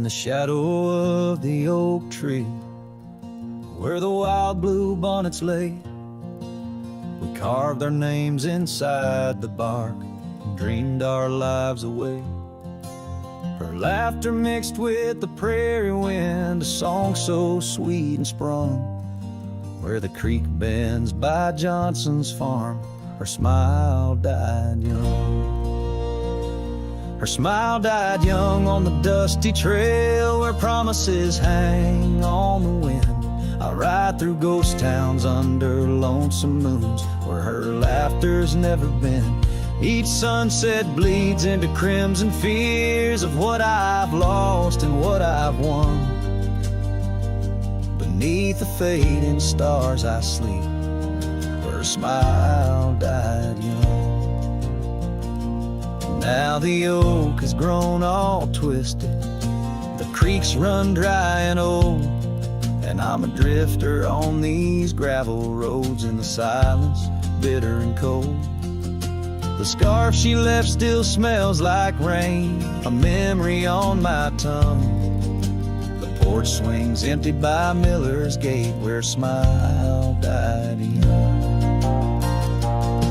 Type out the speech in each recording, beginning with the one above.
the shadow of the oak tree, where the wild blue bonnets lay, we carved our names inside the bark and dreamed our lives away. Her laughter mixed with the prairie wind, a song so sweet and sprung, where the creek bends by Johnson's farm, her smile died young. Her smile died young on the dusty trail where promises hang on the wind. I ride through ghost towns under lonesome moons where her laughter's never been. Each sunset bleeds into crimson fears of what I've lost and what I've won. Beneath the fading stars I sleep, where her smile died young. Now the oak has grown all twisted, the creeks run dry and old, and I'm a drifter on these gravel roads in the silence, bitter and cold. The scarf she left still smells like rain, a memory on my tongue. The porch swings empty by Miller's Gate, where her smile died young.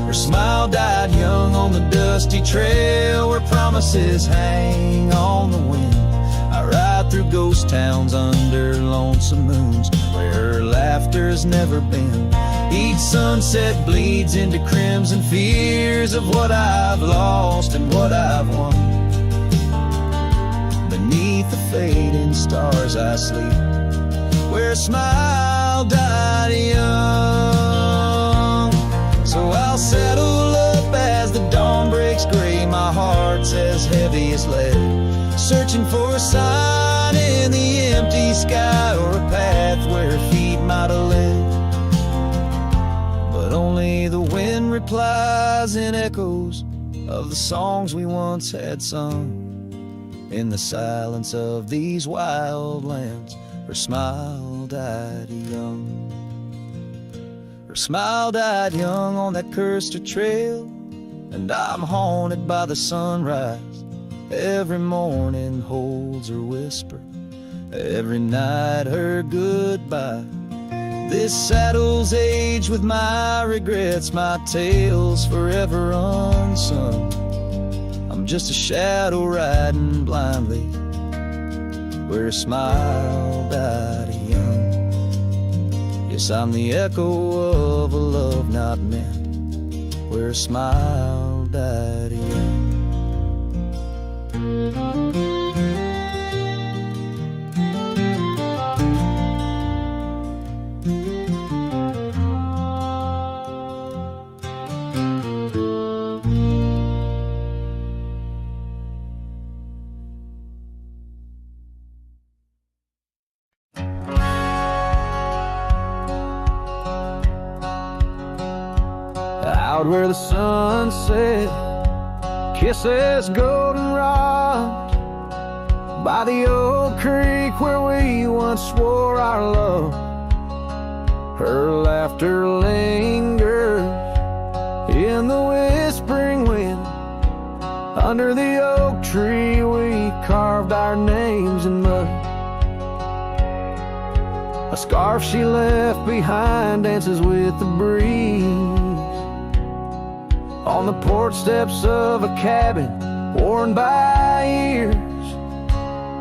Her smile died young on the dusty trail where promises hang on the wind. I ride through ghost towns under lonesome moons where her laughter's never been. Each sunset bleeds into crimson fears of what I've lost and what I've won. Beneath the fading stars I sleep, where a smile died young. So I'll settle up as the dawn breaks gray, my heart's as heavy as lead, searching for a sign in the empty sky or a path where her feet might have led. But only the wind replies in echoes of the songs we once had sung. In the silence of these wild lands, her smile died young. Her smile died young on that cursed trail, and I'm haunted by the sunrise. Every morning holds her whisper, every night her goodbye. This saddle's aged with my regrets, my tale's forever unsung. I'm just a shadow riding blindly, where her smile died young. Yes, I'm the echo of a love not meant, where her smile died young. Out where the sunset kisses goldenrod, by the old creek where we once swore our love, her laughter lingers in the whispering wind. Under the oak tree we carved our names in mud. A scarf she left behind dances with the breeze on the porch steps of a cabin worn by years.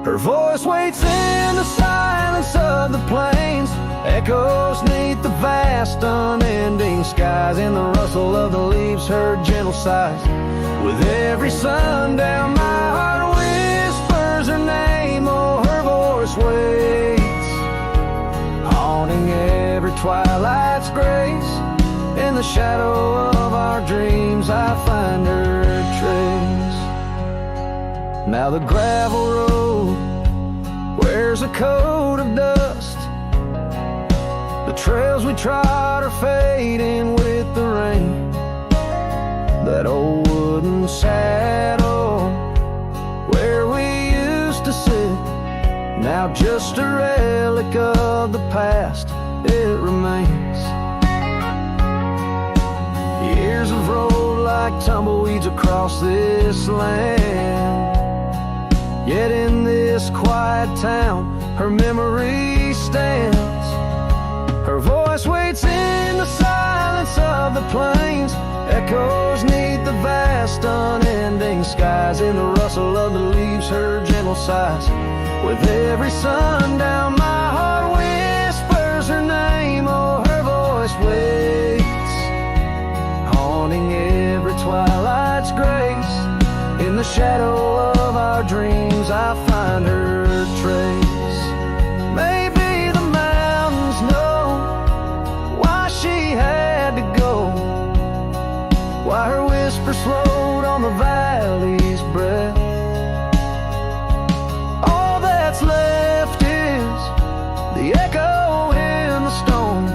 Her voice waits in the silence of the plains, echoes neath the vast unending skies. In the rustle of the leaves her gentle sighs, with every sundown my heart whispers her name. Oh, her voice waits, haunting every twilight's grace. In the shadow of our dreams I find her trace. Now the gravel road wears a coat of dust, the trails we trod are fading with the rain. That old wooden saddle where we used to sit, now just a relic of the past, it remains. Years have rolled like tumbleweeds across this land, yet in this this quiet town, her memory stands. Her voice waits in the silence of the plains, echoes neath the vast unending skies. In the rustle of the leaves, her gentle sighs. With every sundown, my heart whispers her name. Oh, her voice waits, haunting every twilight's grace. In the shadow of our dreams, I find her trace. Maybe the mountains know why she had to go, why her whisper slowed on the valley's breath. All that's left is the echo in the stones,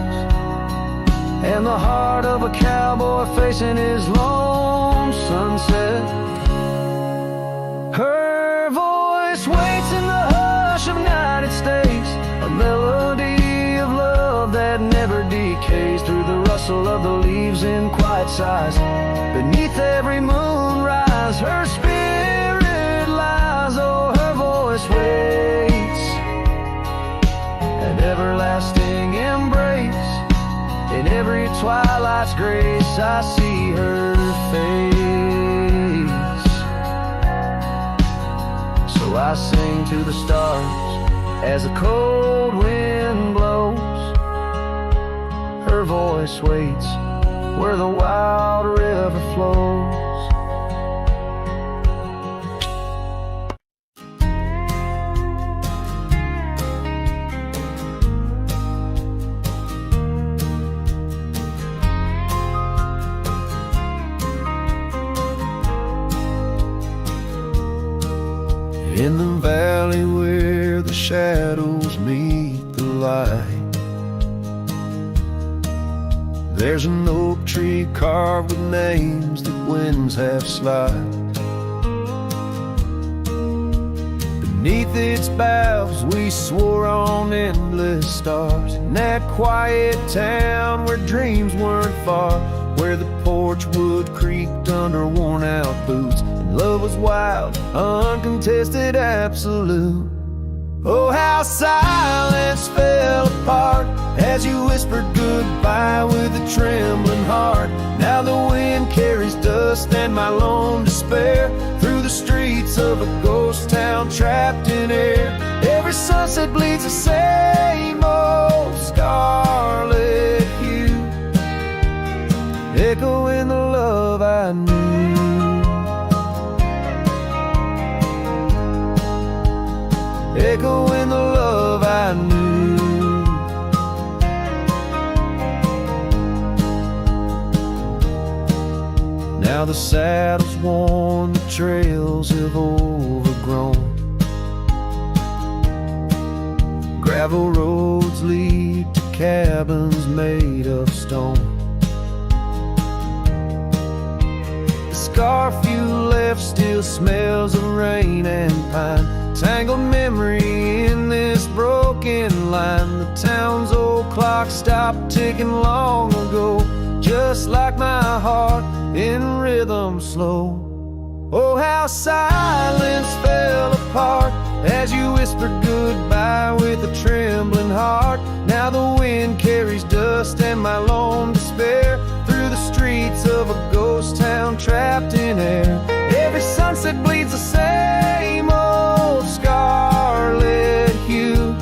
and the heart of a cowboy facing his lone sunset. Her voice waits in the hush of night, it stays a melody of love that never decays. Through the rustle of the leaves in quiet sighs, beneath every moonrise, her spirit lies. Oh, her voice waits, an everlasting embrace. In every twilight's grace, I see her face. So I sing to the stars as the cold wind blows. Her voice waits where the wild river flows. In the valley where the shadows meet the light, there's an oak tree carved with names that winds have slide. Beneath its boughs we swore on endless stars. In that quiet town where dreams weren't far, where the porch wood creaked under worn out boots, and love was wild, uncontested, absolute. Oh, how silence fell apart as you whispered goodbye with a trembling heart. Now the wind carries dust and my lone despair through the streets of a ghost town trapped in air. Every sunset bleeds the same old scarlet hue, echoing the love I knew. Echoing the love I knew. Now the saddle's worn, the trails have overgrown. Gravel roads lead to cabins made of stone. The scarf you left still smells of rain and pine, tangled memory in this broken line. The town's old clock stopped ticking long ago, just like my heart in rhythm slow. Oh, how silence fell apart as you whispered goodbye with a trembling heart. Now the wind carries dust and my lone despair through the streets of a ghost town trapped in air. Every sunset bleeds the same old scarlet hue,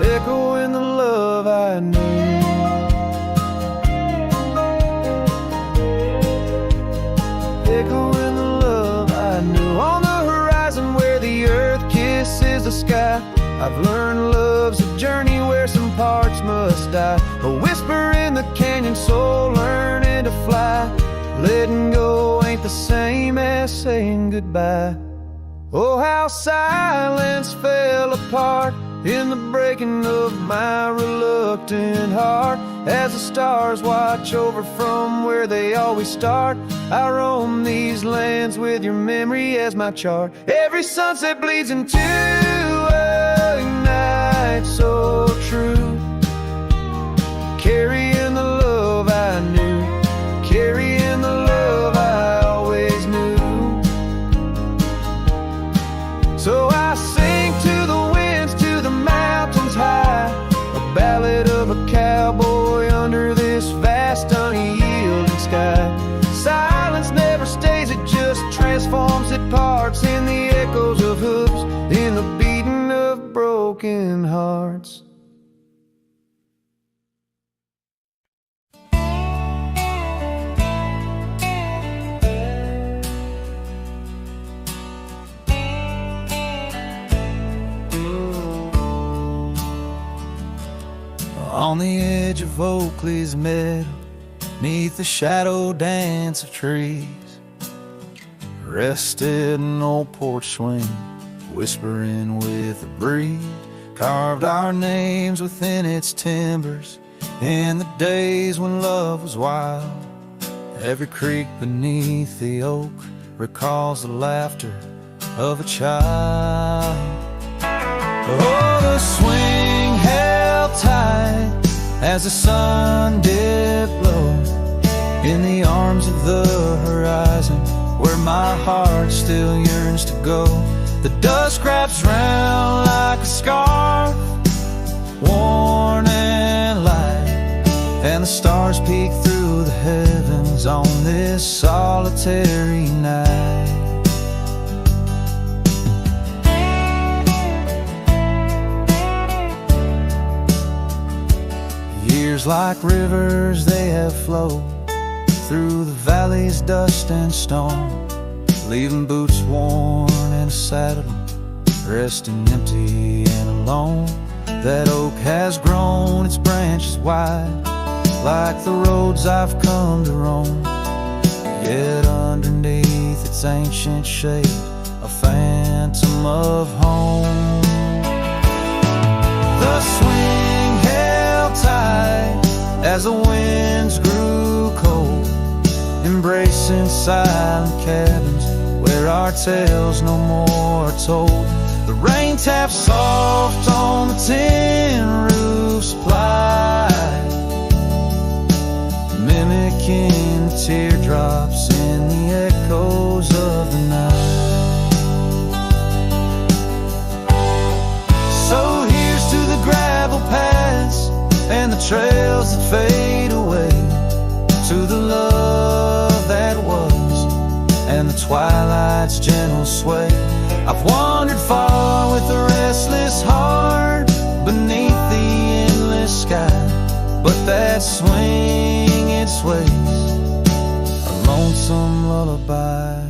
echoing the love I knew. Echoing the love I knew. On the horizon where the earth kisses the sky, I've learned love's a journey where some parts must die. A whisper in the canyon, soul learning to fly. Letting go ain't the same as saying goodbye. Oh, how silence fell apart in the breaking of my reluctant heart, as the stars watch over from where they always start. I roam these lands with your memory as my chart. Every sunset bleeds into a night so true, carrying the love I knew, carrying the love I always knew. So I a cowboy under this vast unyielding sky. Silence never stays, it just transforms, it parts in the echoes of hooves, in the beating of broken hearts. On the edge of Oakley's meadow, neath the shadow dance of trees, rested an old porch swing, whispering with the breeze. Carved our names within its timbers, in the days when love was wild. Every creek beneath the oak recalls the laughter of a child. Oh, the swing held tight as the sun dipped low in the arms of the horizon, where my heart still yearns to go. The dust wraps round like a scarf, worn and light, and the stars peek through the heavens on this solitary night. Years like rivers they have flowed through the valley's dust and stone, leaving boots worn and a saddle, resting empty and alone. That oak has grown its branches wide, like the roads I've come to roam. Yet underneath its ancient shade, a phantom of home. The swing held tight as the winds grew cold, embracing silent cabins where our tales no more are told. The rain taps soft on the tin roof's ply, mimicking the teardrops in the echoes of the night. So here's to the gravel paths and the trails that fade away, to the love that was and the twilight's gentle sway. I've wandered far with a restless heart beneath the endless sky, but that swing it sways, a lonesome lullaby.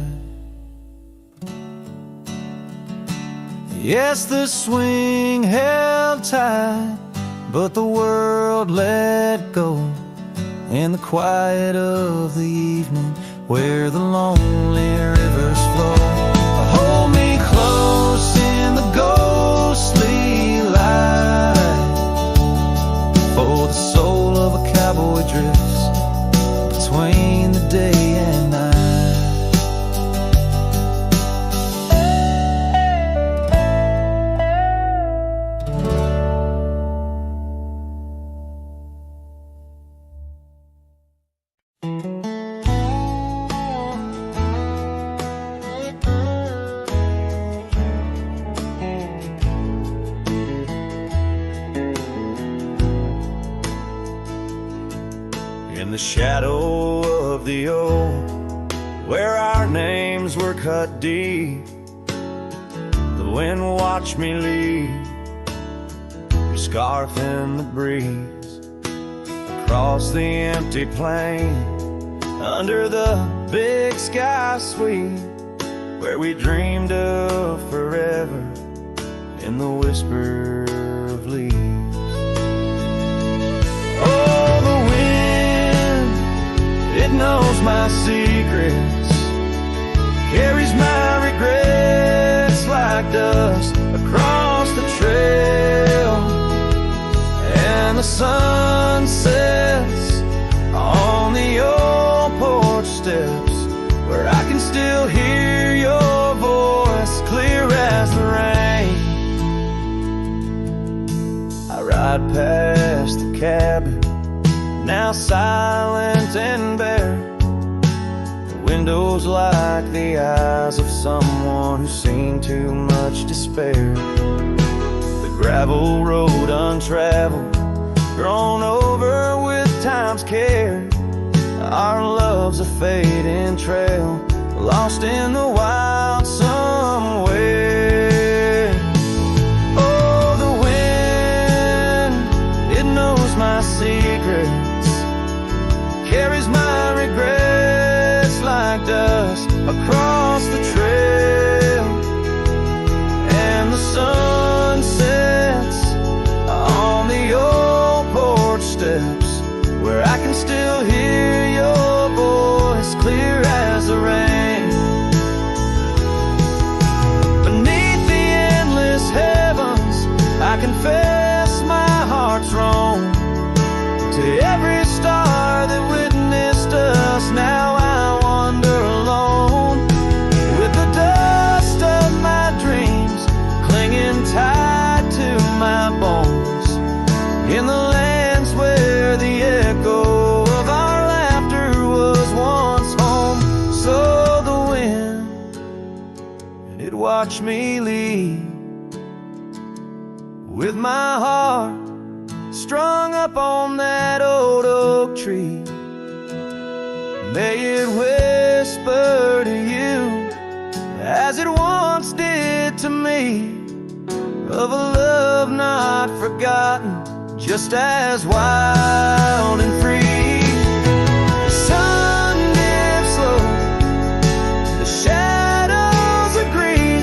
Yes, the swing held tight, but the world let go in the quiet of the evening, where the lonely rivers flow. Hold me close in the ghostly light, for the soul of a cowboy drifts between the day and night. In the shadow of the oak, where our names were cut deep, the wind watched me leave, your scarf in the breeze, across the empty plain, under the big sky sweep, where we dreamed of forever in the whisper of leaves. Oh, the wind, it knows my secrets, carries my regrets like dust across the trail, and the sun sets on the old porch steps, where I can still hear your voice clear as the rain. I ride past the cabin, now silent and bare, the windows like the eyes of someone who's seen too much despair. The gravel road untraveled, grown fading trail, lost in the wild somewhere. Oh, the wind, it knows my secrets, carries my regrets like dust across the trail. And the sun sets on the old porch steps, where I can still hear your voice clear as the rain. Beneath the endless heavens, I confess my heart's wrong. To every star that witnessed us, now I wander alone, with the dust of my dreams clinging tight to my bones, in the lands where the echo of our laughter was once home. So the wind, it watched me leave, with my heart strung up on that old oak tree. May it whisper to you, as it once did to me, of a love not forgotten, just as wild and free. The sun dips slow, the shadows agree,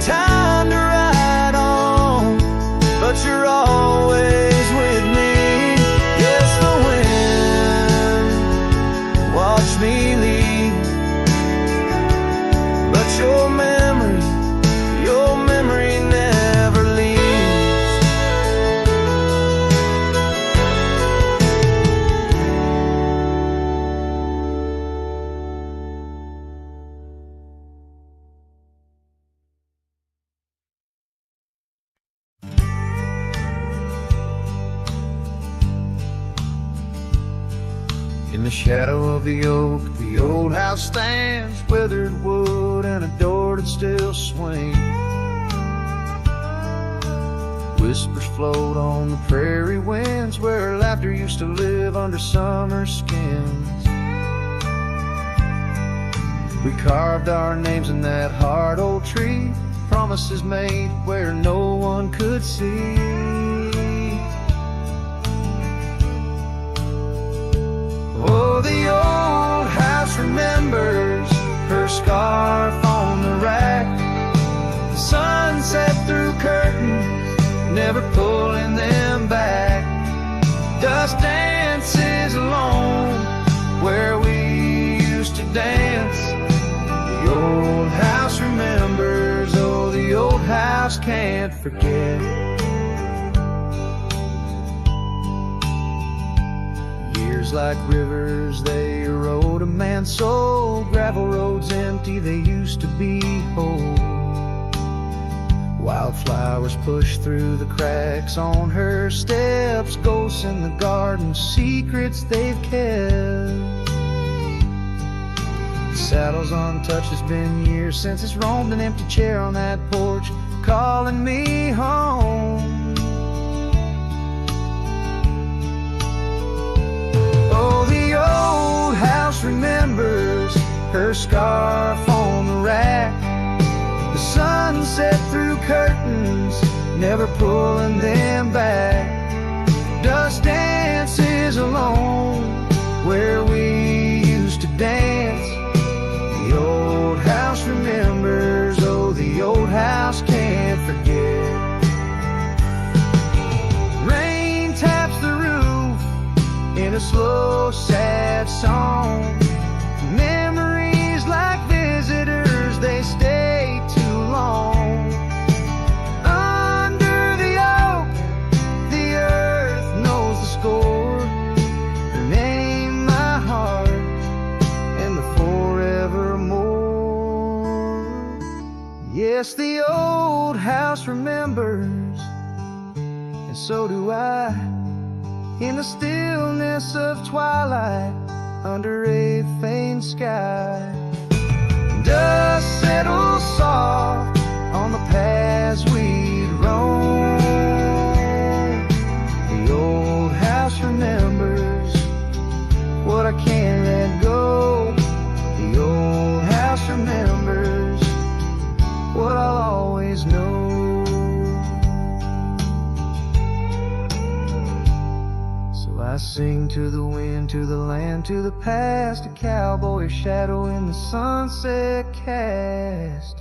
time to ride on, but you're always with me. Yes, the wind, watch me leave, but your memory never leaves. In the shadow of the oak, the old house stands, weathered wood and a door that still swings. Whispers float on the prairie winds, where laughter used to live under summer skins. We carved our names in that hard old tree, promises made where no one could see. Oh, the old house remembers her scarf on the rack, the sunset through curtains, never pulling them back. Dust dances alone where we used to dance. The old house remembers, oh, the old house can't forget. Years like rivers, they erode a man's soul. Gravel roads empty, they used to be whole. Wildflowers push through the cracks on her steps, ghosts in the garden, secrets they've kept. The saddle's untouched, it's been years since it's roamed, an empty chair on that porch calling me home. Oh, the old house remembers her scarf on the rack, the sunset through curtains, never pulling them back. Dust dances alone where we used to dance. The old house remembers, oh, the old house can't forget. Rain taps the roof in a slow, sad song. Memories like visitors, they stay too long. Under the oak, the earth knows the score. Her name, my heart, and the forevermore. Yes, the old house remembers, and so do I. In the stillness of twilight, under a faint sky, dust settles soft on the paths we'd roam. The old house remembers what I can't let go. I sing to the wind, to the land, to the past, a cowboy shadow in the sunset cast.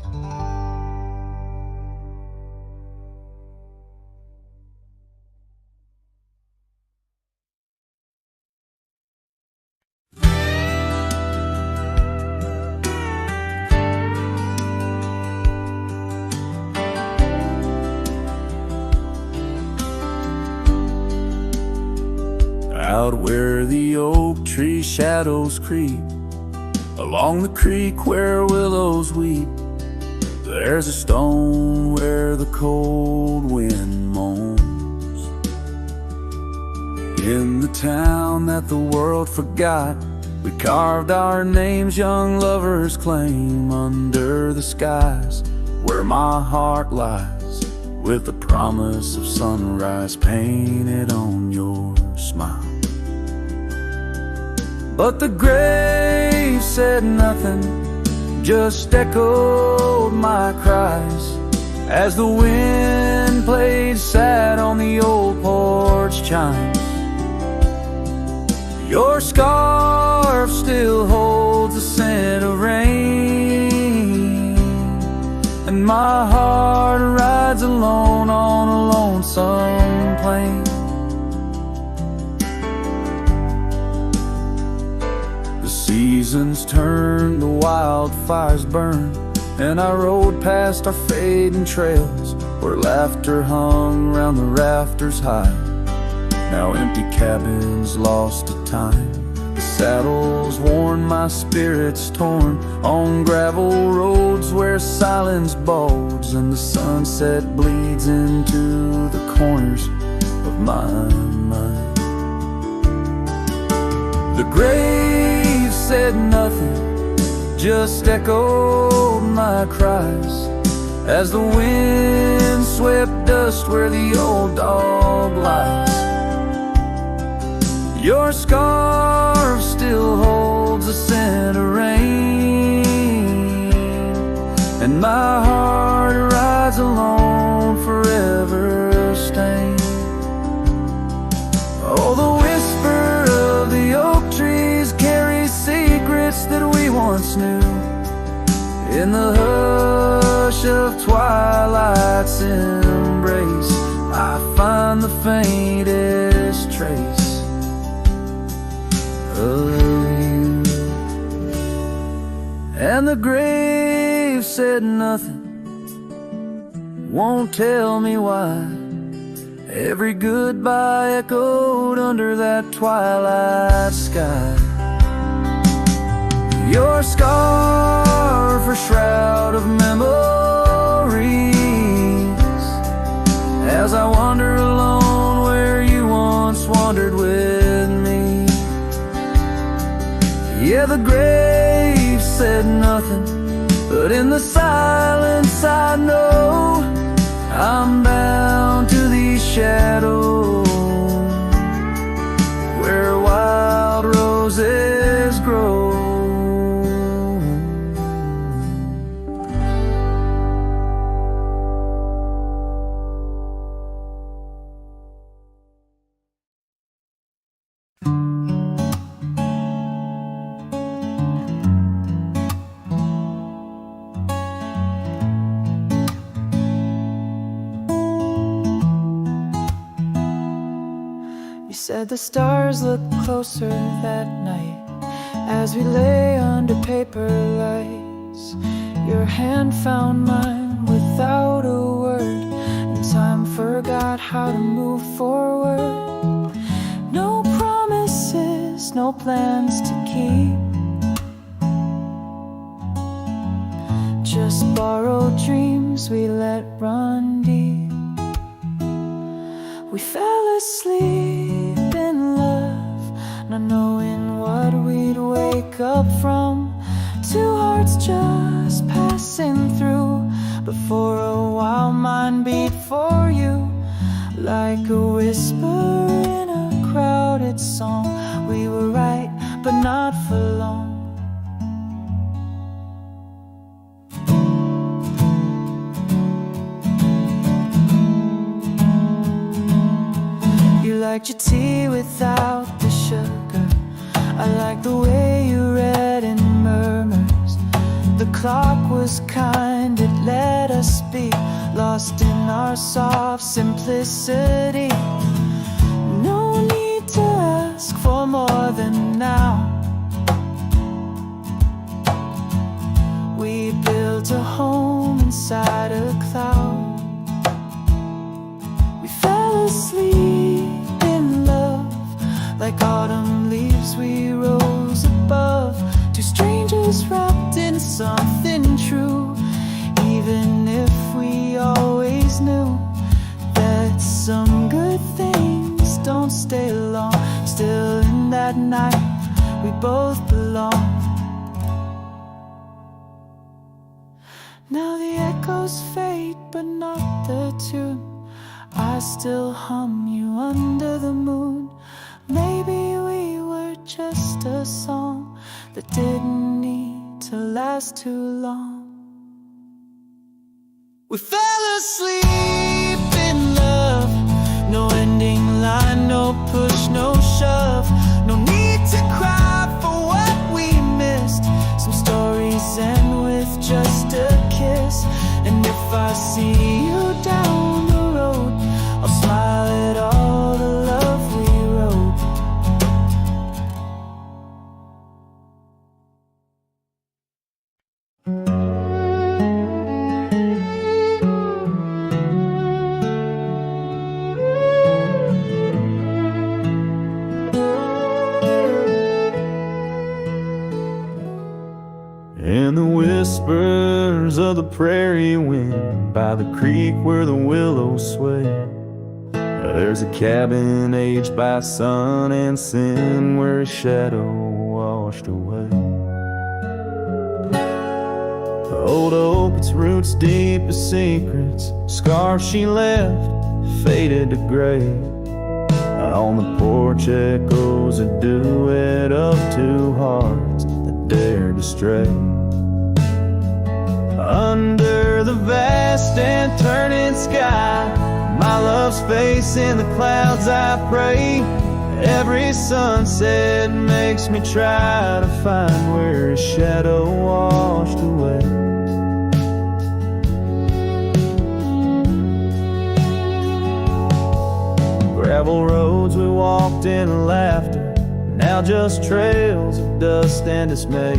Out where the oak tree shadows creep, along the creek where willows weep, there's a stone where the cold wind moans. In the town that the world forgot, we carved our names young lovers claim under the skies where my heart lies, with the promise of sunrise painted on your smile. But the grave said nothing, just echoed my cries as the wind played sad on the old porch chimes. Your scarf still holds the scent of rain, and my heart rides alone on a lonesome plain. Seasons turn, the wildfires burn, and I rode past our fading trails where laughter hung round the rafters high. Now empty cabins lost to time, the saddles worn, my spirits torn, on gravel roads where silence bulges and the sunset bleeds into the corners of my mind. The grave said nothing, just echoed my cries as the wind swept dust where the old dog lies. Your scarf still holds the scent of rain, and my heart rides alone, forever stained. Oh, the whisper of the oak trees carries secrets that we once knew. In the hush of twilight's embrace, I find the faintest trace of you. And the grave said nothing, won't tell me why. Every goodbye echoed under that twilight sky. Your scarf, a shroud of memories, as I wander alone where you once wandered with me. Yeah, the grave said nothing, but in the silence I know I'm bound to these shadows where wild roses grow. Said the stars looked closer that night as we lay under paper lights. Your hand found mine without a word, and time forgot how to move forward. No promises, no plans to keep, just borrowed dreams we let run deep. We fell asleep in love, not knowing what we'd wake up from. Two hearts just passing through, but for a while mine beat for you, like a whisper in a crowded song. We were right, but not for long. You liked your tea with without the sugar. I like the way you read in murmurs. The clock was kind, it let us be lost in our soft simplicity. No need to ask for more than now. We built a home inside a cloud. We fell asleep in love. Like autumn leaves we rose above. Two strangers wrapped in something true. Even if we always knew that some good things don't stay long. Still in that night we both belong. Now the echoes fade but not the tune. I still hum you under the moon. Maybe we were just a song that didn't need to last too long. We fell asleep in love. No ending line, no push, no shove. No need to cry for what we missed. Some stories end with just a kiss. And if I see you down the road, I'll smile at all the love we wrote. In the whispers of the prairie wind, by the creek where the willows sway, there's a cabin aged by sun and sin, where a shadow washed away. The old oak, its roots deep as secrets, scars she left faded to gray. On the porch echoes a duet of two hearts that dared to stray. Under the vast and turning sky, my love's face in the clouds I pray. Every sunset makes me try to find where his shadow washed away. Gravel roads we walked in laughter, now just trails of dust and dismay.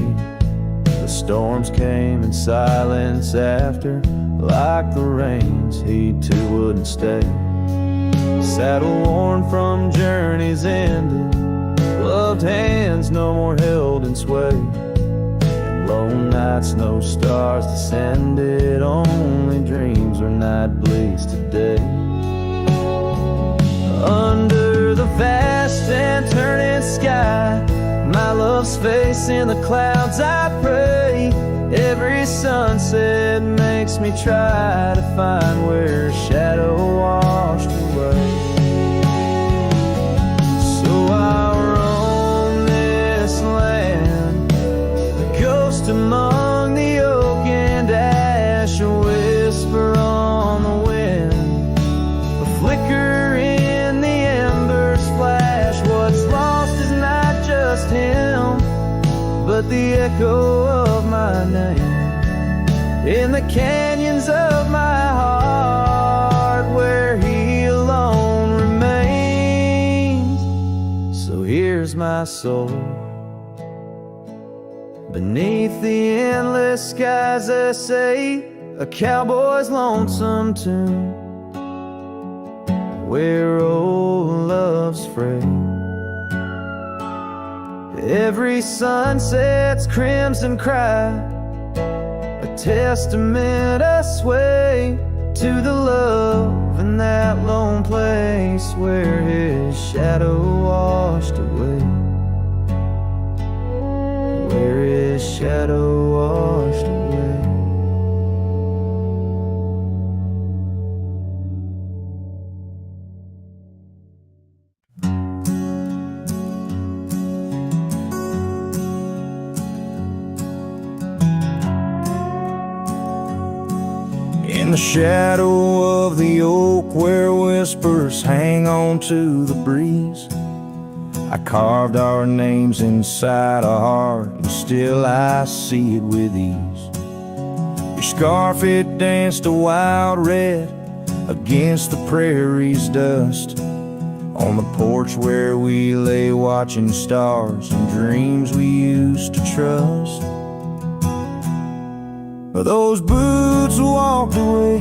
The storms came in silence after, like the rains, he too wouldn't stay. Saddle worn from journeys ended, gloved hands no more held in sway. And lone nights, no stars descended, only dreams where night bleeds today. Under the vast and turning sky, my love's face in the clouds I pray. Every sunset makes me try to find where a shadow washed away. So I roam this land, a ghost among the oak and ash, a whisper on the wind, a flicker in the embers flash. What's lost is not just him, but the echo of my name in the canyons of my heart, where he alone remains. So here's my soul beneath the endless skies, they say, a cowboy's lonesome tune, where old love's frayed. Every sunset's crimson cry, a testament I sway to the love in that lone place, where his shadow washed away, where his shadow washed away. In the shadow of the oak, where whispers hang on to the breeze, I carved our names inside a heart, and still I see it with ease. Your scarf, it danced a wild red against the prairie's dust, on the porch where we lay watching stars and dreams we used to trust. Those boots walked away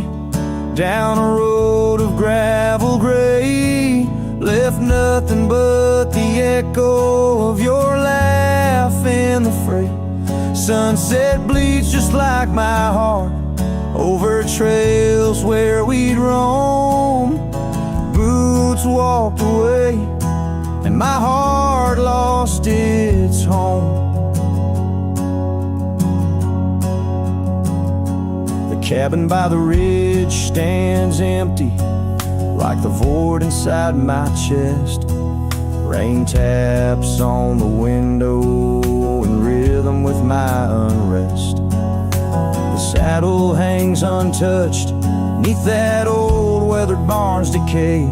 down a road of gravel gray, left nothing but the echo of your laugh in the fray. Sunset bleeds just like my heart over trails where we'd roam. Boots walked away and my heart lost its home. The cabin by the ridge stands empty, like the void inside my chest. Rain taps on the window in rhythm with my unrest. The saddle hangs untouched neath that old weathered barn's decay.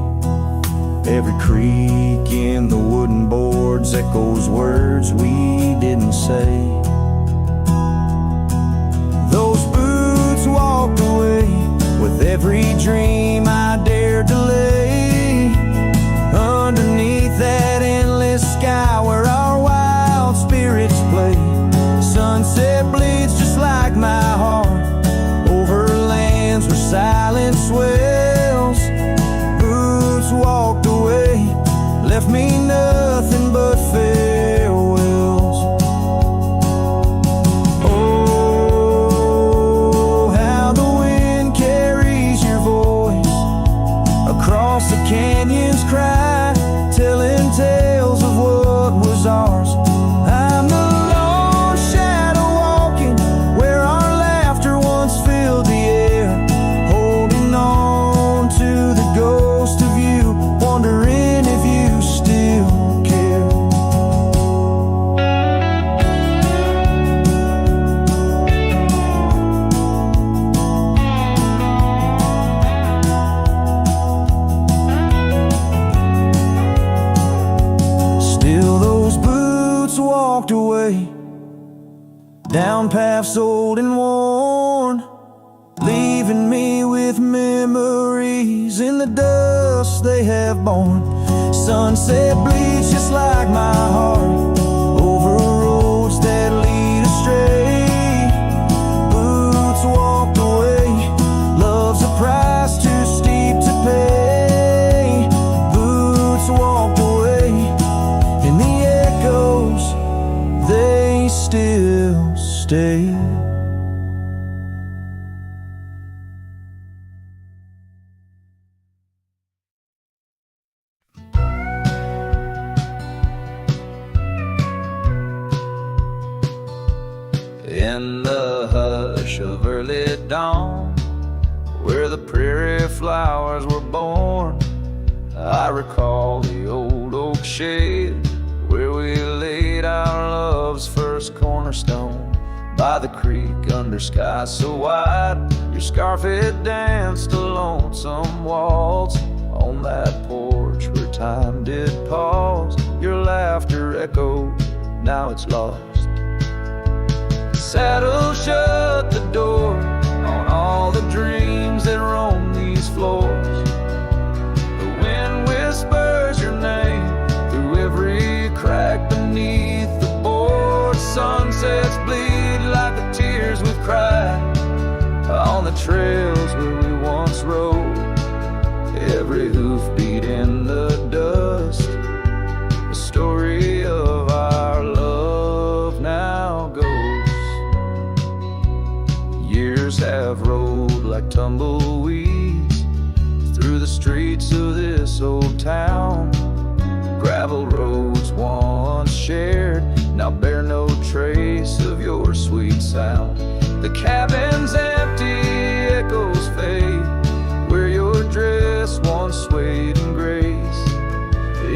Every creak in the wooden boards echoes words we didn't say. Those boots walked away with every dream I dared to lay underneath that endless sky where our wild spirits play. Sunset bleeds just like my heart over lands where silence swells. Boots walked away, left me nothing but farewells. Oh, how the wind carries your voice across the canyon's cry, telling tales of what was ours. I'm the lone shadow walking where our laughter once filled the air, holding on to the ghost of you, wondering if you still care. Still those boots walked away down paths old and worn, leaving me with memories in the dust they have borne. Sunset bleeds just like my heart over roads that lead astray. Boots walked away, love's a price too steep to pay. Boots walked away, and the echoes, they still stay. In the hush of early dawn, where the prairie flowers were born, I recall the old oak shade where we laid our love's first cornerstone. By the creek under skies so wide, your scarf it danced a lonesome waltz on that porch where time did pause. Your laughter echoed, now it's lost. Saddle shut the door on all the dreams that roam these floors. The wind whispers your name through every crack beneath the board. Sunsets bleed like the tears we've cried on the trails where we once rode. Every hoofbeat in the dust, the story of our love now goes. Years have rolled like tumbleweeds through the streets of this old town. Gravel roads once shared now bear no trace of your sweet sound. The cabin's empty, echoes fade where your dress once swayed in grace.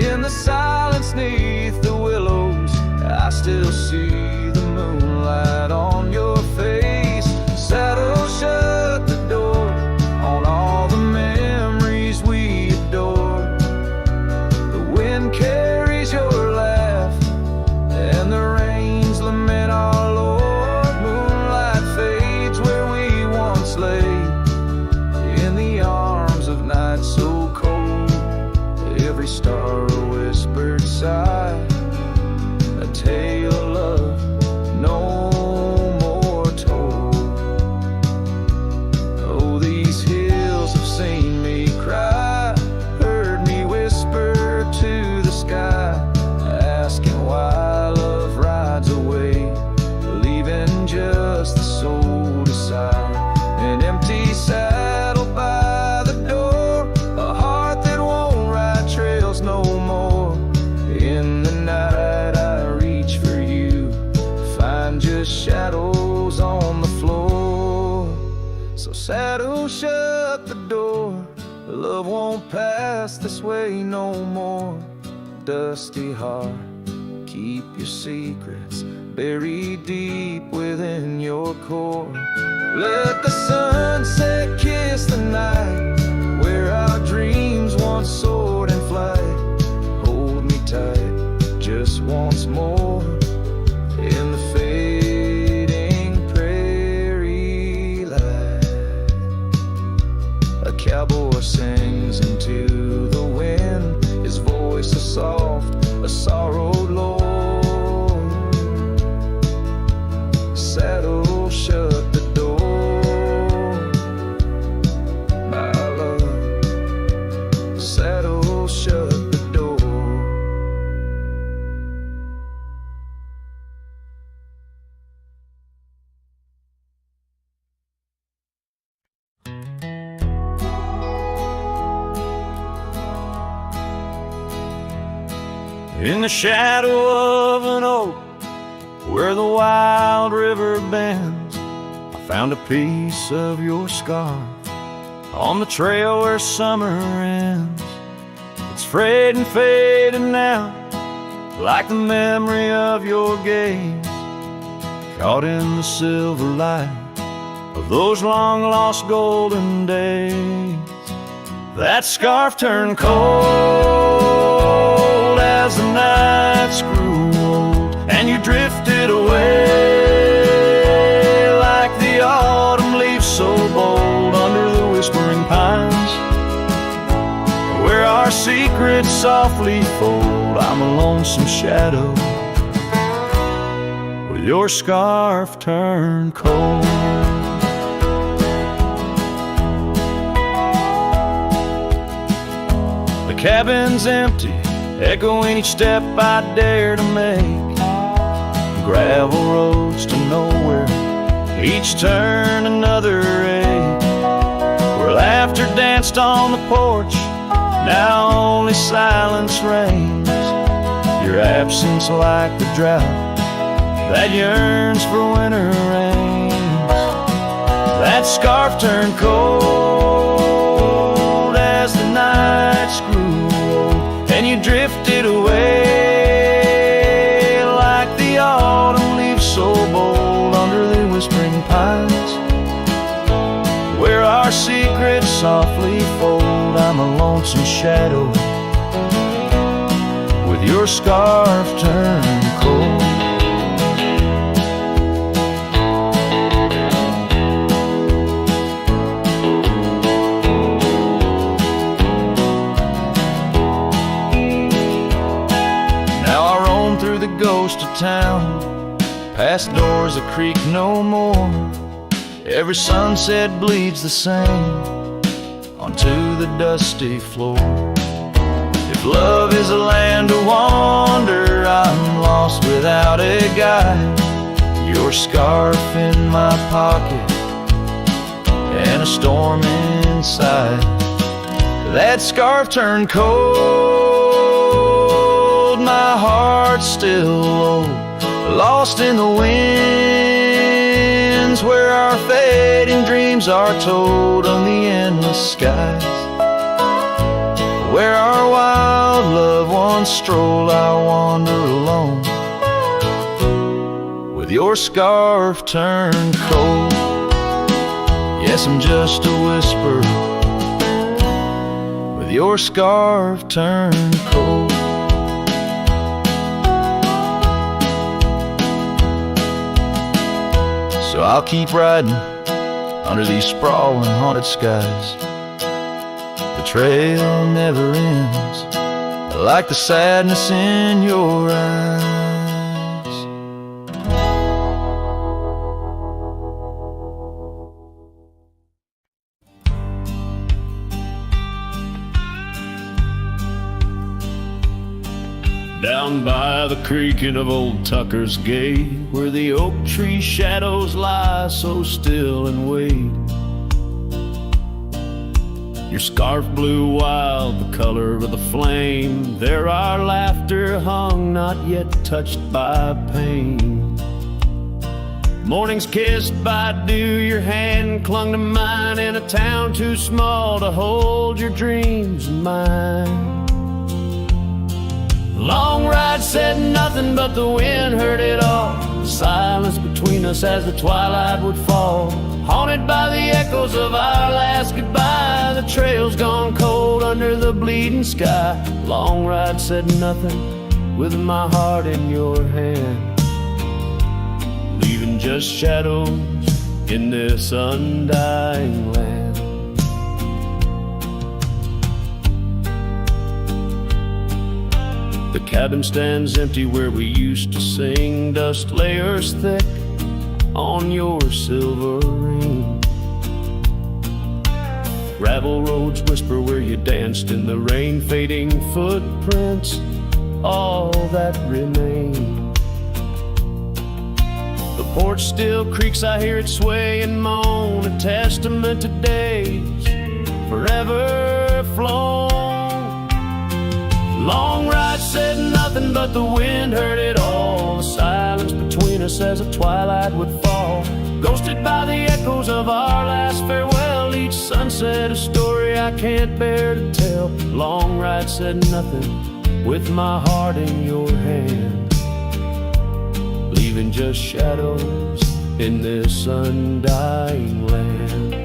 In the silence neath the willows, I still see the moonlight on your face. Saddle shut the door on all the memories we adore. The wind carries your So saddle shut the door. Love won't pass this way no more. Dusty heart, keep your secrets buried deep within your core. Let the sunset kiss the night where our dreams once soared in flight. Hold me tight just once more in the fading prairie light. A cowboy sings into the wind, his voice is soft, a sorrowed lord. Saddle shut the door, my love. Saddle shut the door. In the shadow of an oak where the wild river bends, I found a piece of your scarf on the trail where summer ends. It's frayed and faded now, like the memory of your gaze, caught in the silver light of those long lost golden days. That scarf turned cold as the nights grew old, and you drifted away like the autumn leaves so bold under the whispering pines, where our secrets softly fold. I'm a lonesome shadow with your scarf turned cold. The cabin's empty, echoing each step I dare to make. Gravel roads to nowhere, each turn another ache. Where laughter danced on the porch, now only silence reigns. Your absence like the drought that yearns for winter rains. That scarf turned cold as the nights grew old, and you drifted away like the autumn leaves so bold under the whispering pines, where our secrets softly fold. I'm a lonesome shadow with your scarf turned cold. Through the ghost of town, past doors that creak no more. Every sunset bleeds the same onto the dusty floor. If love is a land to wander, I'm lost without a guide. Your scarf in my pocket and a storm inside. That scarf turned cold, my heart's still low, lost in the winds, where our fading dreams are told on the endless skies. Where our wild love once strolled, I wander alone with your scarf turned cold. Yes, I'm just a whisper with your scarf turned cold. So I'll keep riding under these sprawling haunted skies. The trail never ends, like the sadness in your eyes. Down by the creaking of old Tucker's Gate, where the oak tree shadows lie so still and wait, your scarf blew wild, the color of the flame. There our laughter hung, not yet touched by pain. Mornings kissed by dew, your hand clung to mine in a town too small to hold your dreams in mine. Long ride said nothing, but the wind heard it all. The silence between us as the twilight would fall, haunted by the echoes of our last goodbye. The trail's gone cold under the bleeding sky. Long ride said nothing, with my heart in your hand, leaving just shadows in this undying land. The cabin stands empty where we used to sing, dust layers thick on your silver ring. Gravel roads whisper where you danced in the rain, fading footprints, all that remain. The porch still creaks, I hear it sway and moan, a testament to days forever flown. Long ride said nothing, but the wind heard it all. The silence between us as the twilight would fall, ghosted by the echoes of our last farewell. Each sunset a story I can't bear to tell. Long ride said nothing, with my heart in your hand, leaving just shadows in this undying land.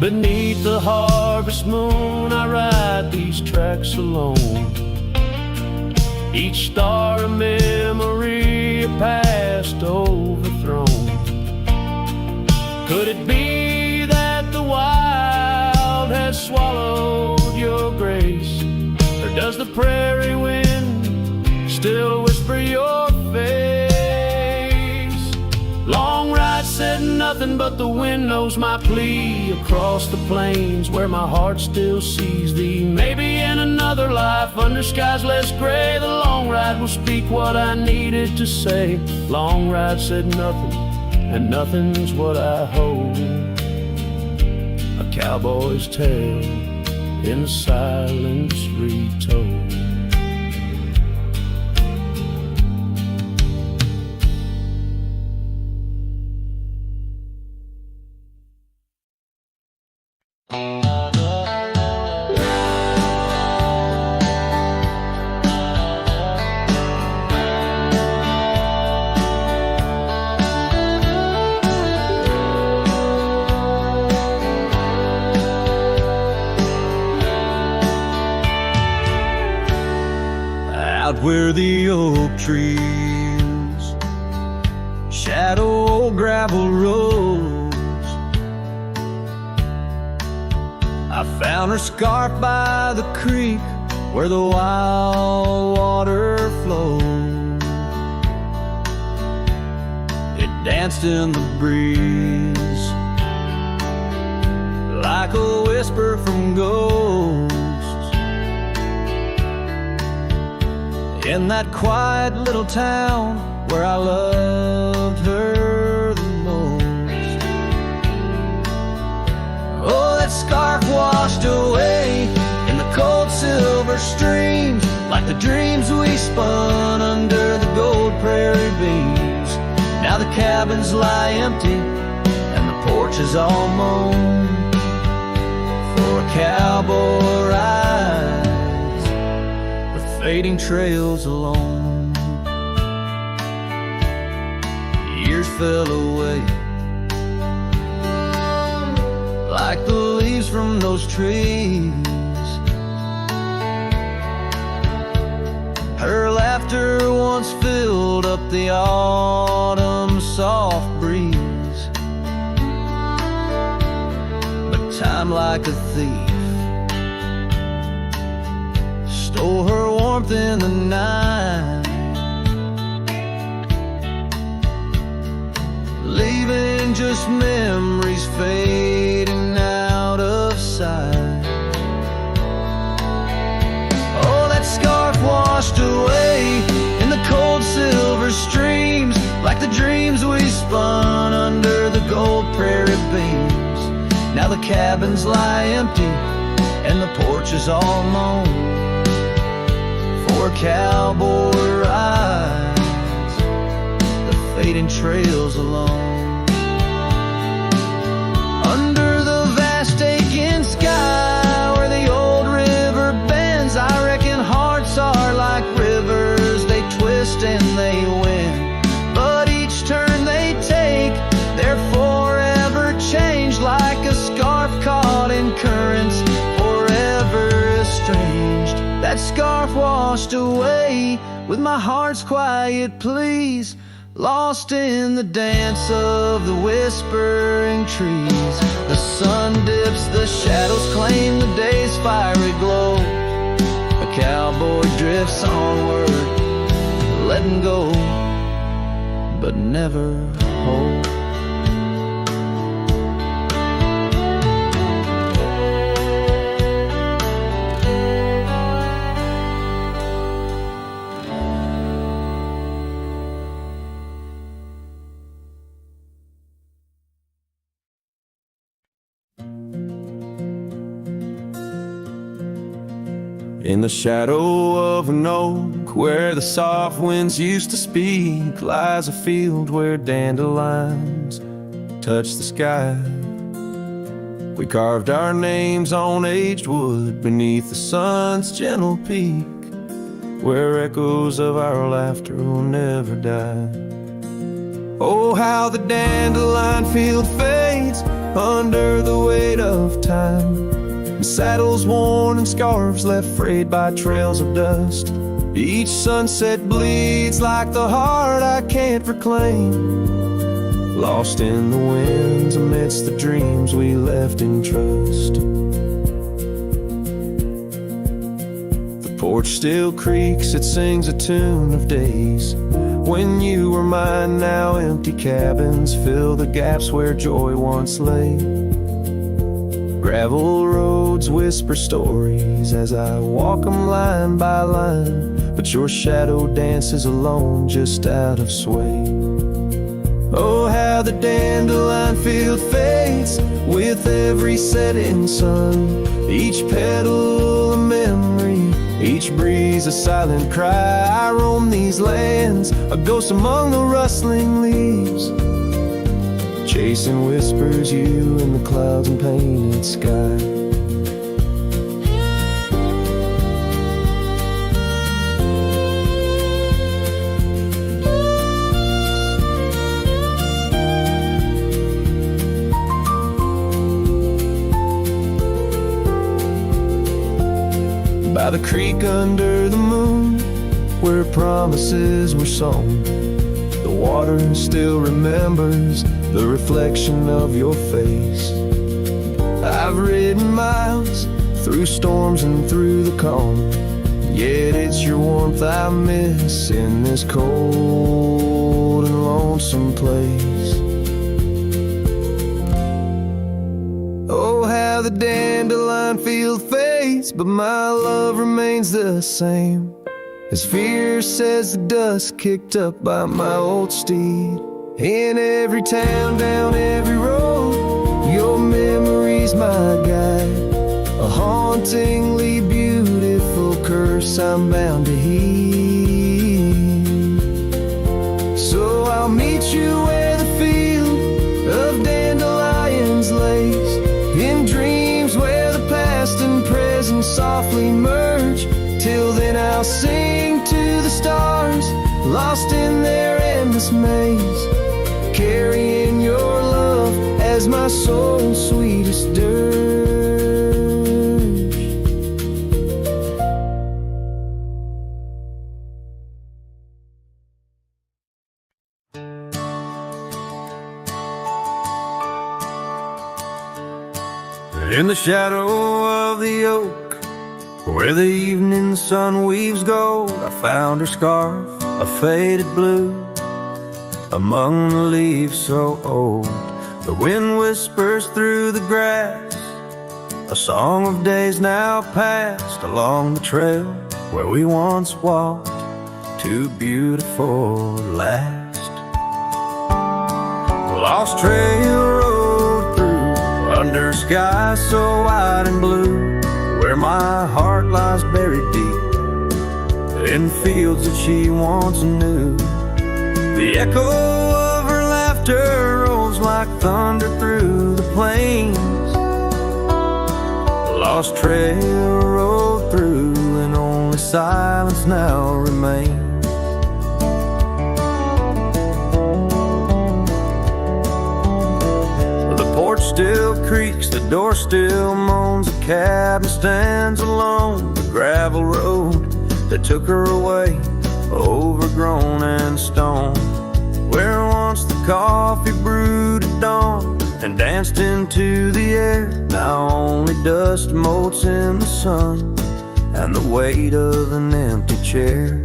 Beneath the harvest moon I ride these tracks alone, each star a memory, a past overthrown. Could it be that the wild has swallowed your grace, or does the prairie wind still whisper your face? Long ride said nothing, but the wind knows my plea across the plains where my heart still sees thee. Maybe in another life under skies less gray, the long ride will speak what I needed to say. Long ride said nothing, and nothing's what I hold, a cowboy's tale in silence retold. Where the oak trees shadow old gravel roads, I found her scarf by the creek where the wild water flows. It danced in the breeze like a whisper from ghosts. In that quiet little town where I loved her the most. Oh, that scarf washed away in the cold silver streams, like the dreams we spun under the gold prairie beams. Now the cabins lie empty and the porch is all mown for a cowboy ride, fading trails alone. Years fell away like the leaves from those trees. Her laughter once filled up the autumn soft breeze, but time like a thief stole her warmth in the night, leaving just memories fading out of sight. Oh, that scarf washed away in the cold silver streams, like the dreams we spun under the gold prairie beams. Now the cabins lie empty and the porch is all mown for cowboy rides, the fading trails alone. Under the vast aching sky where the old river bends, I reckon hearts are like rivers, they twist and they win. But each turn they take, they're forever changed, like a scarf caught in currents, forever estranged. That scarf washed away with my heart's quiet pleas, lost in the dance of the whispering trees. The sun dips, the shadows claim the day's fiery glow. A cowboy drifts onward, letting go, but never hope. In the shadow of an oak, where the soft winds used to speak, lies a field where dandelions touch the sky. We carved our names on aged wood beneath the sun's gentle peak, where echoes of our laughter will never die. Oh, how the dandelion field fades under the weight of time, saddles worn and scarves left frayed by trails of dust. Each sunset bleeds like the heart I can't reclaim, lost in the winds amidst the dreams we left in trust. The porch still creaks, it sings a tune of days when you were mine. Now empty cabins fill the gaps where joy once lay. Gravel roads whisper stories as I walk them line by line, but your shadow dances alone just out of sway. Oh, how the dandelion field fades with every setting sun, each petal a memory, each breeze a silent cry. I roam these lands, a ghost among the rustling leaves, chasing whispers, you in the clouds and painted sky. By the creek under the moon, where promises were sown, the water still remembers the reflection of your face. I've ridden miles through storms and through the calm, yet it's your warmth I miss in this cold and lonesome place. Oh, how the dandelion field fades, but my love remains the same, as fierce as the dust kicked up by my old steed. In every town, down every road, your memory's my guide, a hauntingly beautiful curse I'm bound to heed. So I'll meet you where the field of dandelions lays, in dreams where the past and present softly merge. Till then I'll sing to the stars, lost in their endless maze, carrying your love as my soul's sweetest dirge. In the shadow of the oak, where the evening sun weaves gold, I found her scarf, a faded blue, among the leaves so old. The wind whispers through the grass, a song of days now past, along the trail where we once walked, too beautiful to last. Lost trail road through, under sky so wide and blue, where my heart lies buried deep in fields that she once knew. The echo of her laughter rolls like thunder through the plains. Lost trail rolled through and only silence now remains. The porch still creaks, the door still moans, the cabin stands alone. The gravel road that took her away, overgrown and stone, where once the coffee brewed at dawn and danced into the air, now only dust motes in the sun and the weight of an empty chair.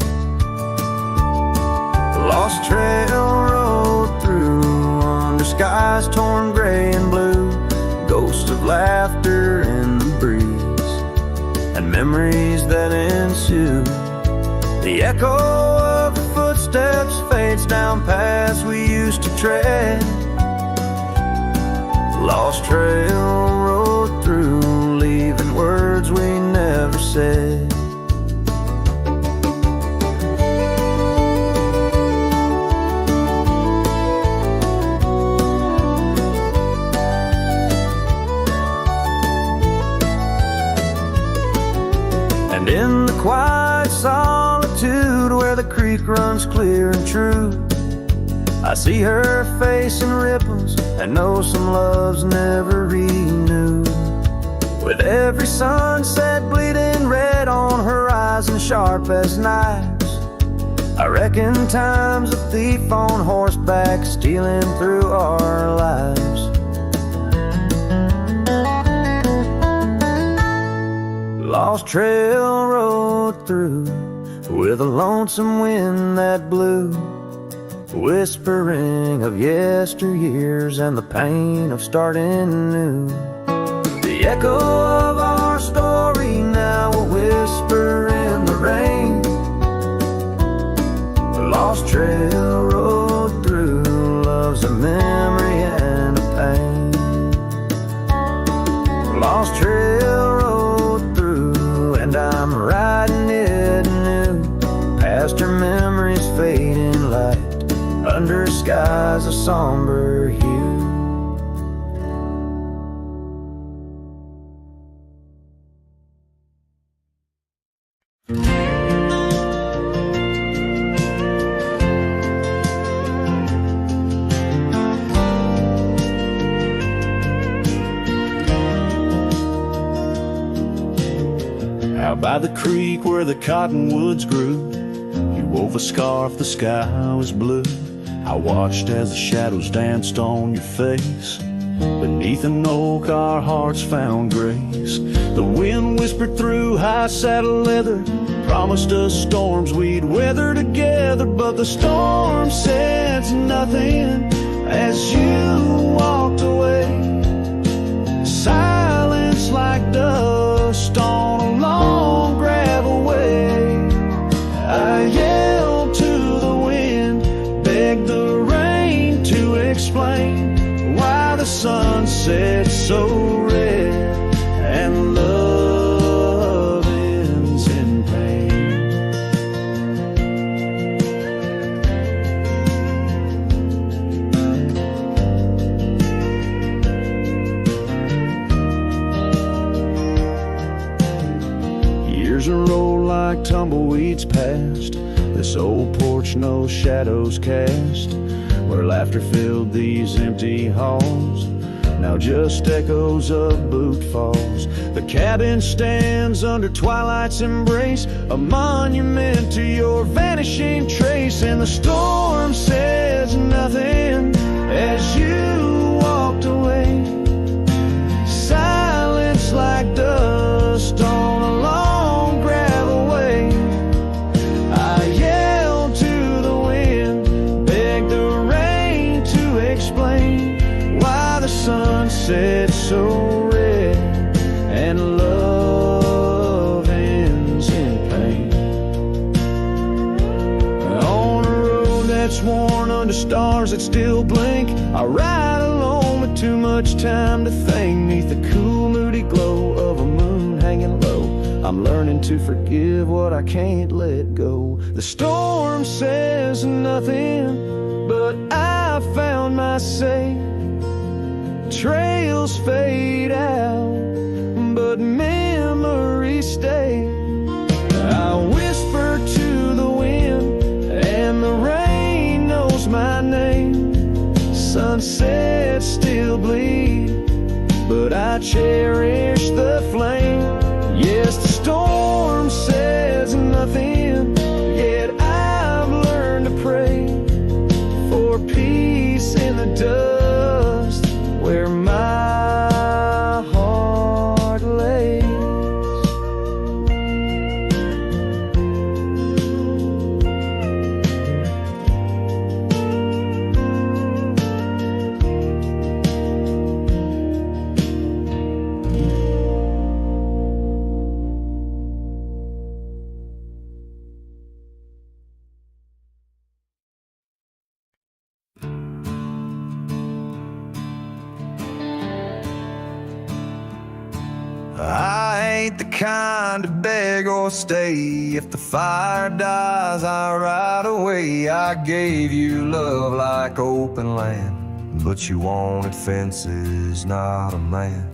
Lost trail rode through under skies torn gray and blue, ghosts of laughter in the breeze and memories that ensue. The echo of her footsteps fades down paths we used to tread. Lost trail rode through, leaving words we never said. And in the quiet solitude where the creek runs clear and true, I see her face in ripples and know some love's never renewed. With every sunset bleeding red on horizon sharp as knives, I reckon time's a thief on horseback stealing through our lives. Lost trail rode through with a lonesome wind that blew, whispering of yesteryears and the pain of starting new. The echo of our story now a whisper in the rain. Lost trail rode through, love's a memory and a pain. Lost trail rode through and I'm riding it new, past her memories fading light under skies of somber hue. Out by the creek where the cottonwoods grew, you wove a scarf, the sky was blue. I watched as the shadows danced on your face. Beneath an oak our hearts found grace. The wind whispered through high saddle leather, promised us storms we'd weather together. But the storm said nothing as you walked away. Silence like dust on a long gravel way. I yelled to the wind, begged the rain to explain why the sun set so red and love ends in pain. Years roll like tumbleweeds past this old porch, no shadows cast, where laughter filled these empty halls, now just echoes of boot falls. The cabin stands under twilight's embrace, a monument to your vanishing trace. And the storm says nothing as you walked away. Silence like dust on a long gravel way. I yelled to the wind, begged the rain to explain why the sun set so red and love ends in pain. On a road that's worn under stars that still blink, I ride alone with too much time to think. 'Neath the cool moody glow of a moon hanging low, I'm learning to forgive what I can't let go. The storm says nothing, but I found my say. Trails fade out, but memories stay. I whisper to the wind, and the rain knows my name. Sunsets still bleed, but I cherish the flame. Yes, the storm says nothing, yet I've learned to pray for peace in the dust where my heart lays. I ain't the kind to beg or stay. If the fire dies, I ride away. I gave you love like open land, but you wanted fences, not a man.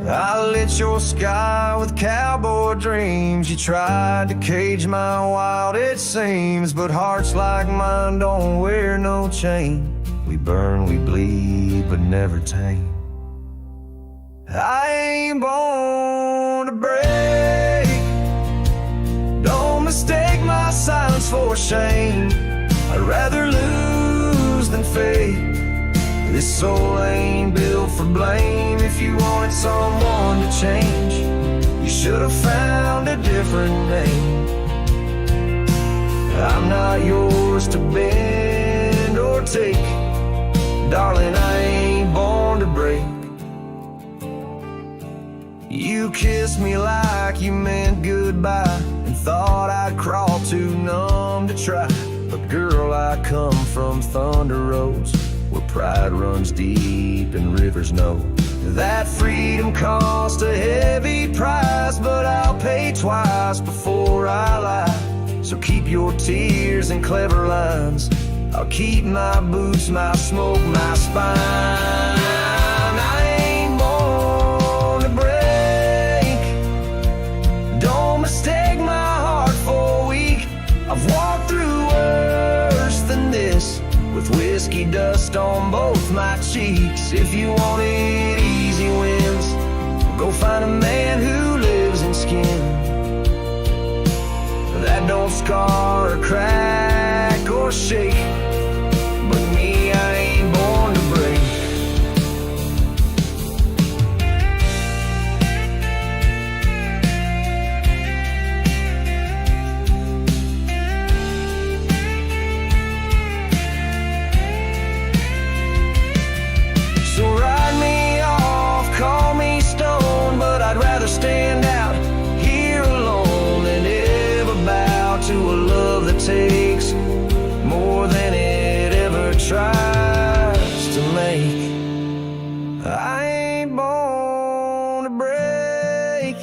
I lit your sky with cowboy dreams. You tried to cage my wild, it seems, but hearts like mine don't wear no chain. We burn, we bleed, but never tame. I ain't born to break. Don't mistake my silence for shame. I'd rather lose than fake. This soul ain't built for blame. If you wanted someone to change, you should have found a different name. I'm not yours to bend or take. Darling, I ain't born to break. You kissed me like you meant goodbye, and thought I'd crawl too numb to try. But girl, I come from Thunder Roads, where pride runs deep and rivers know that freedom cost a heavy price. But I'll pay twice before I lie. So keep your tears and clever lines. I'll keep my boots, my smoke, my spine. I ain't born to break. Don't mistake my heart for weak. I've walked through worse than this, with whiskey dust on both my cheeks. If you wanted easy wins, go find a man who lives in skin that don't scar or crack or shake. But me, I ain't born to break. So ride me off, call me stone, but I'd rather stand out here alone than ever bow to a love that takes more than it ever tries to make. I ain't born to break.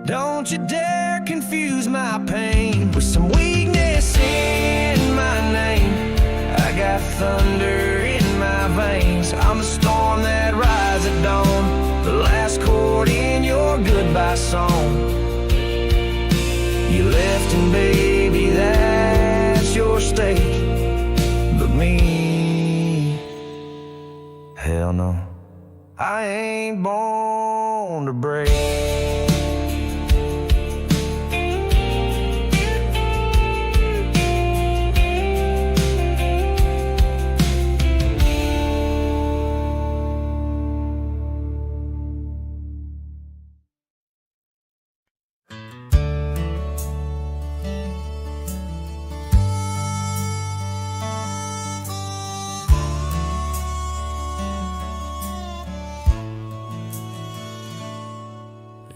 Don't you dare confuse my pain with some weakness in my name. I got thunder in my veins. I'm the storm that rises at dawn, the last chord in your goodbye song. You left, and baby, that's your stake. But me, hell no, I ain't born to break.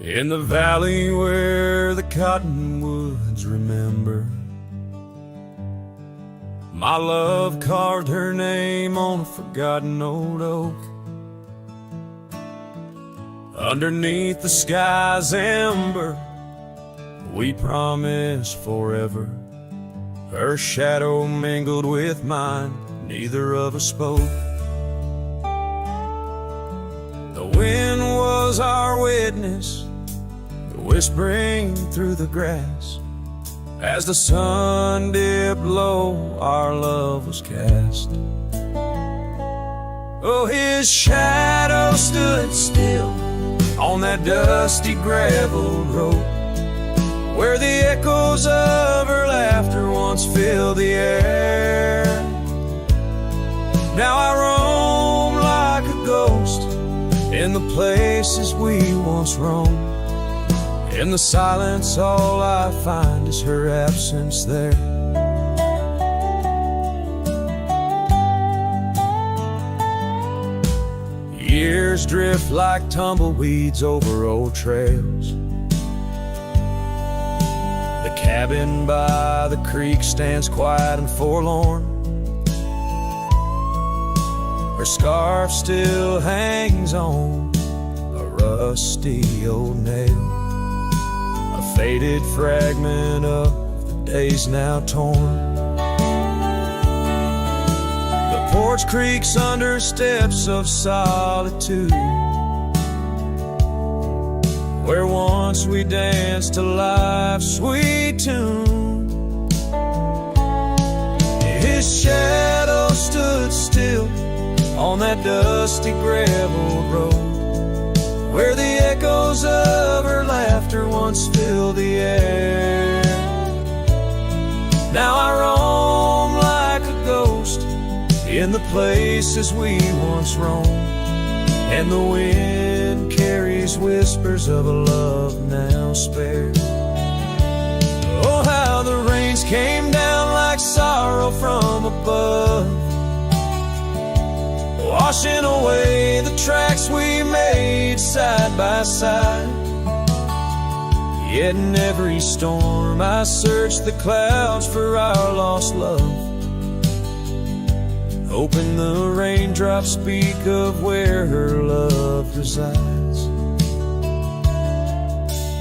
In the valley where the cottonwoods remember, my love carved her name on a forgotten old oak. Underneath the sky's ember, we promised forever. Her shadow mingled with mine, neither of us spoke. The wind was our witness, whispering through the grass. As the sun dipped low, our love was cast. Oh, his shadow stood still on that dusty gravel road, where the echoes of her laughter once filled the air. Now I roam like a ghost in the places we once roamed. In the silence, all I find is her absence there. Years drift like tumbleweeds over old trails. The cabin by the creek stands quiet and forlorn. Her scarf still hangs on a rusty old nail, a faded fragment of the days now torn. The porch creaks under steps of solitude, where once we danced to life's sweet tune. His shadow stood still on that dusty gravel road, where the echoes of her laughter once filled the air. Now I roam like a ghost in the places we once roamed, and the wind carries whispers of a love now spared. Oh, how the rains came down like sorrow from above, washing away the tracks we made side by side. Yet in every storm I search the clouds for our lost love, hoping the raindrops speak of where her love resides.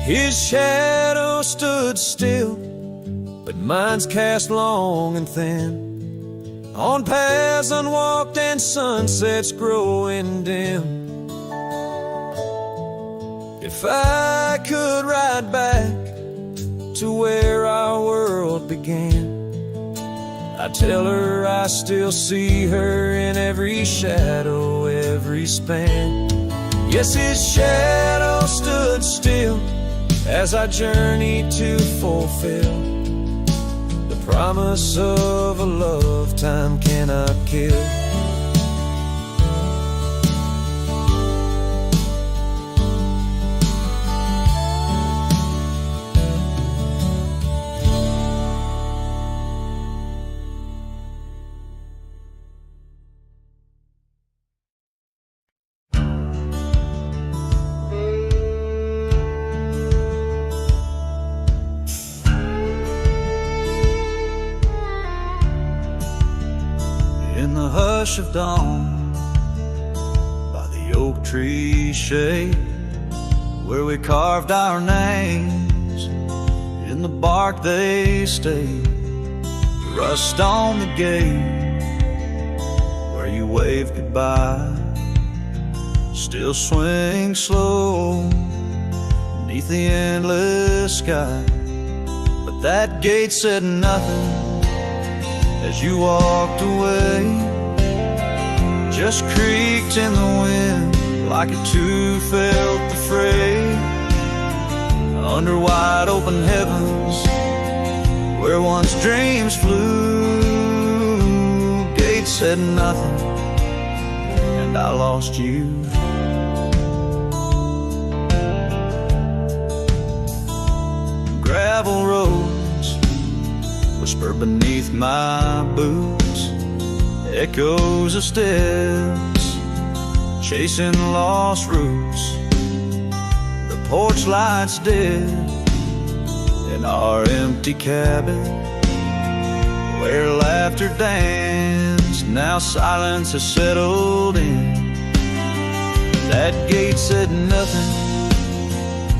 His shadow stood still, but mine's cast long and thin, on paths unwalked and sunsets growing dim. If I could ride back to where our world began, I tell her I still see her in every shadow, every span. Yes, his shadow stood still as I journeyed to fulfill the promise of a love time cannot kill. In the hush of dawn, by the oak tree shade, where we carved our names, in the bark they stayed. Rust on the gate, where you waved goodbye, still swing slow beneath the endless sky. But that gate said nothing as you walked away, just creaked in the wind like it too felt the fray. Under wide open heavens, where once dreams flew, gate said nothing, and I lost you. Gravel roads whisper beneath my boots, echoes of steps chasing lost roots. The porch lights dead in our empty cabin, where laughter danced, now silence has settled in. That gate said nothing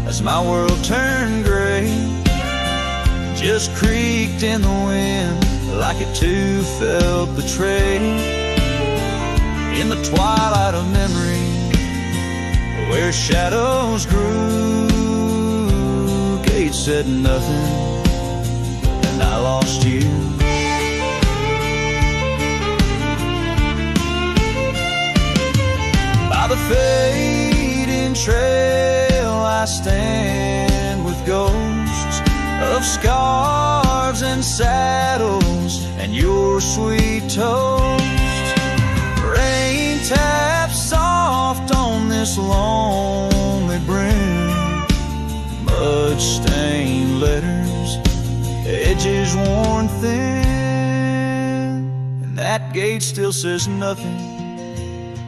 as my world turned gray, just creaked in the wind like it too felt betrayed. In the twilight of memory, where shadows grew, gate said nothing, and I lost you. By the fading trail I stand with ghosts of scarves and saddles and your sweet toast. Rain taps soft on this lonely brim, mud-stained letters, edges worn thin, and that gate still says nothing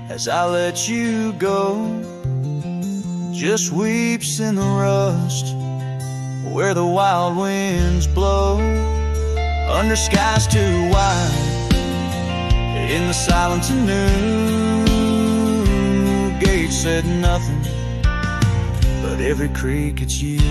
as I let you go. Just weeps in the rust where the wild winds blow, under skies too wide, in the silence anew. Gate said nothing, but every creak it's you.